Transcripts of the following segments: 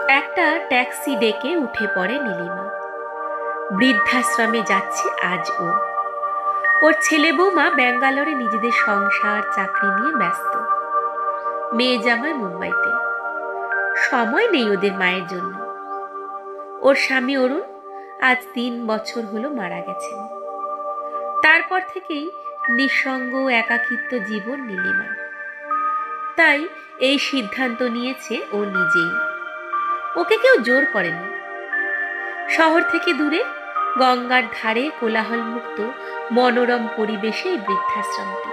একটা ট্যাক্সি ডেকে উঠে পড়ে নীলিমা। বৃদ্ধাশ্রমে যাচ্ছে আজ ও। ওর ছেলে বৌমা ব্যাঙ্গালোরে নিজেদের সংসার চাকরি নিয়ে ব্যস্ত। মেয়ে জামাই মুম্বাইতে। সময় নেই ওদের মায়ের জন্য। ওর স্বামী অরুণ আজ 3 বছর হলো মারা গেছেন। তারপর থেকেই নিঃসঙ্গ একাকিত্ব জীবন নীলিমা। তাই এই সিদ্ধান্ত নিয়েছে ও নিজেই। ওকে কেউ জোর করেনি। শহর থেকে দূরে গঙ্গার ধারে কোলাহলমুক্ত মনোরম পরিবেশে এই বৃদ্ধাশ্রমটি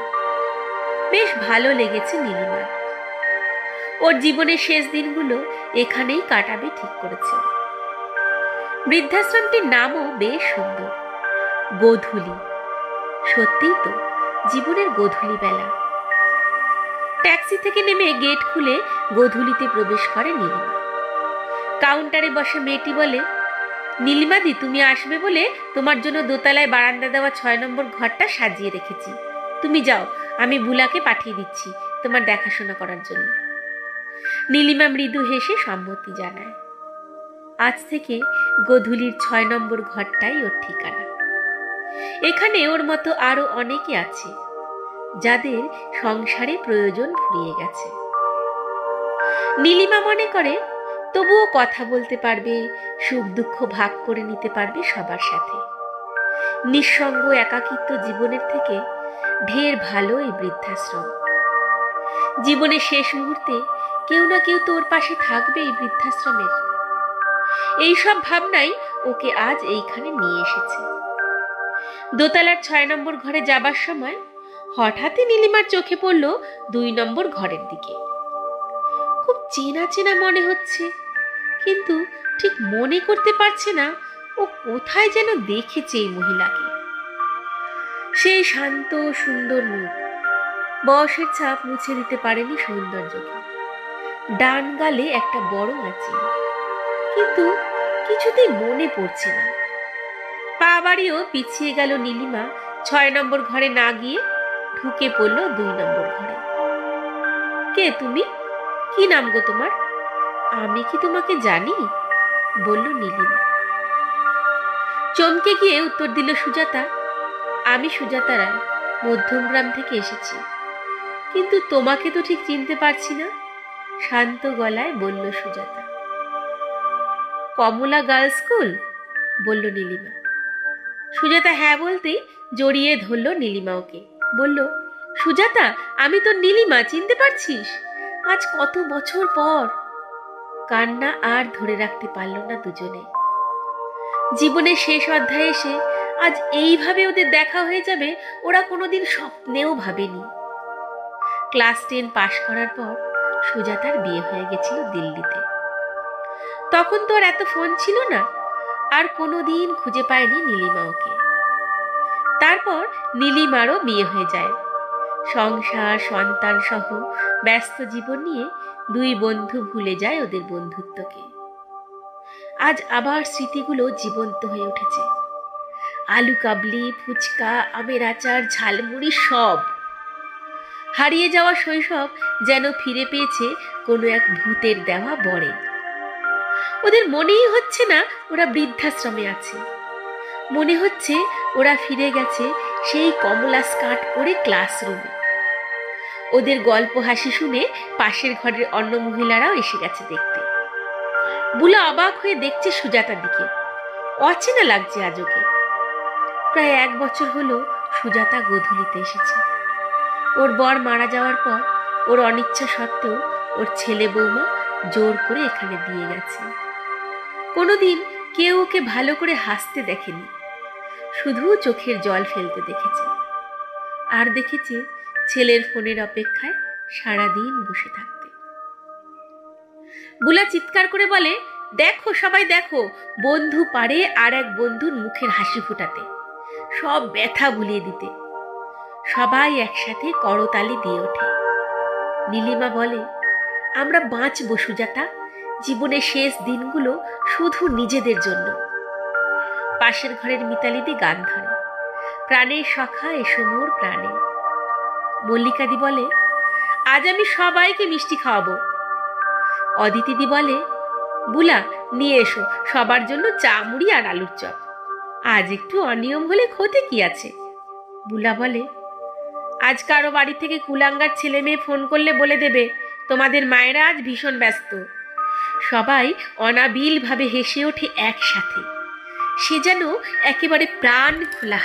বেশ ভালো লেগেছে নীলিমার। ওর জীবনের শেষ দিনগুলো এখানেই কাটাবে ঠিক করেছে। বৃদ্ধাশ্রমটির নামও বেশ সুন্দর, গোধূলি। সত্যিই তো, জীবনের গোধূলি বেলা। ট্যাক্সি থেকে নেমে গেট খুলে গোধূলিতে প্রবেশ করে নীলিমা। কাউন্টারে বসে মেয়েটি বলে, নীলিমাদি, তুমি আসবে বলে তোমার জন্য দোতলায় বারান্দা দেওয়া 6 নম্বর ঘরটা সাজিয়ে রেখেছি। তুমি যাও, আমি বুলাকে পাঠিয়ে দিচ্ছি তোমার দেখাশোনা করার জন্য। নীলিমা মৃদু হেসে সম্মতি জানায়। আজ থেকে গোধূলির 6 নম্বর ঘরটাই ওর ঠিকানা। এখানে ওর মতো আরো অনেকে আছে যাদের সংসারে প্রয়োজন ফুরিয়ে গেছে। নীলিমা মনে করে তবুও কথা বলতে পারবে, সুখ দুঃখ ভাগ করে নিতে পারবে সবার সাথে। নিঃসঙ্গ একাকিত্ব জীবনের থেকে ঢের ভালো এই বৃদ্ধাশ্রম। জীবনের শেষ মুহূর্তে কেউ না কেউ তো ওর পাশে থাকবে এই বৃদ্ধাশ্রমের। এইসব ভাবনাই ওকে আজ এইখানে নিয়ে এসেছে। দোতলার 6 নম্বর ঘরে যাবার সময় হঠাৎই নীলিমার চোখে পড়ল 2 নম্বর ঘরের দিকে। খুব চেনা চেনা মনে হচ্ছে, কিন্তু ঠিক মনে করতে পারছে না ও কোথায় যেন দেখেছে এই মহিলাকে। সেই শান্ত সুন্দর মুখ, বয়সের ছাপ মুছে দিতে পারেনি সৌন্দর্যকে। ডান গালে একটা বড় আঁচল, কিন্তু কিছুতেই মনে পড়ছে না। পা বাড়িও পিছিয়ে গেল নীলিমা 6 নম্বর ঘরে না গিয়ে ঢুকে পড়ল 2 নম্বর ঘরে। কে তুমি? কি নাম গো তোমার? আমি কি তোমাকে জানি? বলল নীলিমা। চমকে গিয়ে উত্তর দিল সুজাতা, আমি সুজাতা রায়, মধ্যমগ্রাম থেকে এসেছি, কিন্তু তোমাকে তো ঠিক চিনতে পারছি না। শান্ত গলায় বলল সুজাতা। কমলা গার্লস স্কুল? বলল নীলিমা। সুজাতা হ্যাঁ বলতেই জড়িয়ে ধরল নীলিমা ওকে। বলল, সুজাতা, আমি তো নীলিমা, চিনতে পারছিস? আজ কত বছর পর। কান্না আর ধরে রাখতে পারল না দুজনে। জীবনের শেষ অধ্যায়ে এসে আজ এইভাবে ওদের দেখা হয়ে যাবে ওরা কোনোদিন স্বপ্নেও ভাবেনি। ক্লাস 10 পাশ করার পর সুজাতার বিয়ে হয়ে গেছিল দিল্লিতে। তখন তো আর এত ফোন ছিল না, আর কোনোদিন খুঁজে পায়নি নীলিমা ওকে। তারপর নীলিমারও বিয়ে হয়ে যায়। সংসার সন্তান সহ ব্যস্ত জীবন নিয়ে 2 বন্ধু ভুলে যায় ওদের বন্ধুত্বকে। আজ আবার স্মৃতিগুলো জীবন্ত হয়ে উঠেছে। আলু কাবলি, ফুচকা, আমের আচার, ঝালমুড়ি সব। হারিয়ে যাওয়া শৈশব যেন ফিরে পেয়েছে কোনো এক ভূতের দেওয়া বরে। ওদের মনেই হচ্ছে না ওরা বৃদ্ধাশ্রমে আছে। মনে হচ্ছে ওরা ফিরে গেছে সেই কমলা স্কার্ট পরে ক্লাসরুমে। ওদের গল্প হাসি শুনে পাশের ঘরের অন্য মহিলারাও এসে গেছে দেখতে। বুলা অবাক হয়ে দেখছে সুজাতার দিকে। অচেনা লাগছে আজ ওকে। প্রায় 1 বছর হলো সুজাতা গোধূলিতে এসেছে। ওর বর মারা যাওয়ার পর ওর অনিচ্ছা সত্ত্বেও ওর ছেলে বৌমা জোর করে এখানে দিয়ে গেছে। কোনোদিন কেউ ওকে ভালো করে হাসতে দেখেনি, শুধু চোখের জল ফেলতে দেখেছে। আর দেখেছে ছেলের ফোনের অপেক্ষায় সারাদিন বসে থাকতে। বুলা চিৎকার করে বলে, দেখো সবাই দেখো, বন্ধু পারে আর এক বন্ধুর মুখের হাসি ফোটাতে, সব ব্যথা ভুলিয়ে দিতে। সবাই একসাথে করতালি দিয়ে ওঠে। নীলিমা বলে, আমরা বাঁচবো সুজাতা, জীবনের শেষ দিনগুলো শুধু নিজেদের জন্য। পাশের ঘরের মিতালিদি গান ধরে, প্রাণের সখা এসো মোর প্রাণে। মল্লিকাদি বলে, আজ আমি সবাইকে মিষ্টি খাওয়াবো। অদিতিদি বলে, বুলা, নিয়ে এসো সবার জন্য চা মুড়ি আর আলুর চপ। আজ একটু অনিয়ম হলে ক্ষতি কি আছে? বুলা বলে, আজ কারো বাড়ি থেকে কুলাঙ্গার ছেলে মেয়ে ফোন করলে বলে দেবে তোমাদের মায়েরা আজ ভীষণ ব্যস্ত। সবাই অনাবিলভাবে হেসে ওঠে একসাথে। সে যেন একেবারে প্রাণ খোলা